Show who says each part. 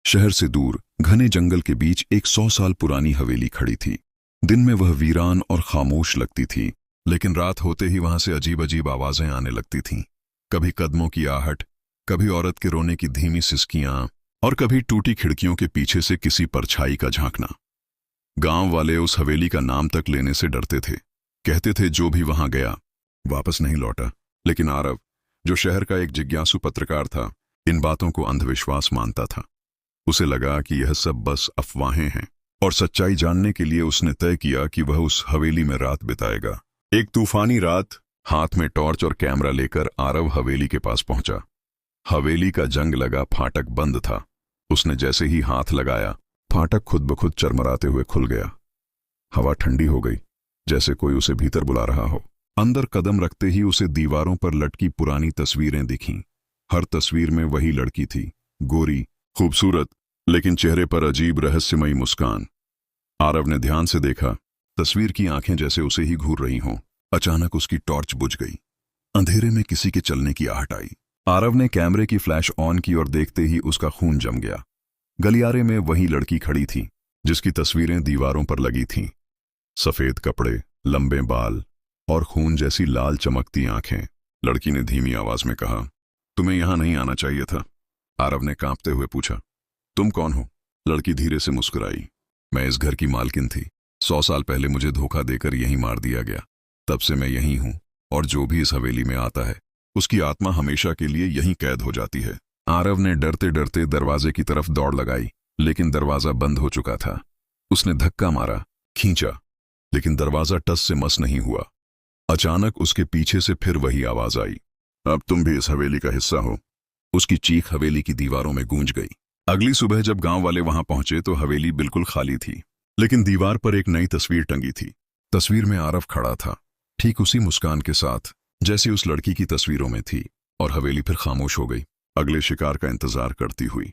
Speaker 1: शहर से दूर घने जंगल के बीच एक 100 साल पुरानी हवेली खड़ी थी। दिन में वह वीरान और खामोश लगती थी, लेकिन रात होते ही वहां से अजीब अजीब आवाजें आने लगती थीं। कभी कदमों की आहट, कभी औरत के रोने की धीमी सिसकियां और कभी टूटी खिड़कियों के पीछे से किसी परछाई का झांकना। गांव वाले उस हवेली का नाम तक लेने से डरते थे। कहते थे जो भी वहां गया वापस नहीं लौटा। लेकिन आरव, जो शहर का एक जिज्ञासु पत्रकार था, इन बातों को अंधविश्वास मानता था। उसे लगा कि यह सब बस अफवाहें हैं, और सच्चाई जानने के लिए उसने तय किया कि वह उस हवेली में रात बिताएगा। एक तूफानी रात, हाथ में टॉर्च और कैमरा लेकर आरव हवेली के पास पहुंचा। हवेली का जंग लगा फाटक बंद था। उसने जैसे ही हाथ लगाया, फाटक खुद ब खुद चरमराते हुए खुल गया। हवा ठंडी हो गई, जैसे कोई उसे भीतर बुला रहा हो। अंदर कदम रखते ही उसे दीवारों पर लटकी पुरानी तस्वीरें दिखीं। हर तस्वीर में वही लड़की थी, गोरी, खूबसूरत, लेकिन चेहरे पर अजीब रहस्यमयी मुस्कान। आरव ने ध्यान से देखा। तस्वीर की आंखें जैसे उसे ही घूर रही हों। अचानक उसकी टॉर्च बुझ गई। अंधेरे में किसी के चलने की आहट आई। आरव ने कैमरे की फ्लैश ऑन की और देखते ही उसका खून जम गया। गलियारे में वही लड़की खड़ी थी, जिसकी तस्वीरें दीवारों पर लगी थीं। सफेद कपड़े, लंबे बाल और खून जैसी लाल चमकती आंखें। लड़की ने धीमी आवाज में कहा, तुम्हें यहां नहीं आना चाहिए था। आरव ने कांपते हुए पूछा, तुम कौन हो? लड़की धीरे से मुस्कुराई, मैं इस घर की मालकिन थी। 100 साल पहले मुझे धोखा देकर यहीं मार दिया गया। तब से मैं यहीं हूं, और जो भी इस हवेली में आता है, उसकी आत्मा हमेशा के लिए यहीं कैद हो जाती है। आरव ने डरते डरते दरवाजे की तरफ दौड़ लगाई, लेकिन दरवाजा बंद हो चुका था। उसने धक्का मारा, खींचा, लेकिन दरवाजा टस से मस नहीं हुआ। अचानक उसके पीछे से फिर वही आवाज आई, अब तुम भी इस हवेली का हिस्सा हो। उसकी चीख हवेली की दीवारों में गूंज गई। अगली सुबह जब गांव वाले वहां पहुंचे तो हवेली बिल्कुल खाली थी, लेकिन दीवार पर एक नई तस्वीर टंगी थी। तस्वीर में आरव खड़ा था, ठीक उसी मुस्कान के साथ जैसी उस लड़की की तस्वीरों में थी, और हवेली फिर खामोश हो गई, अगले शिकार का इंतजार करती हुई।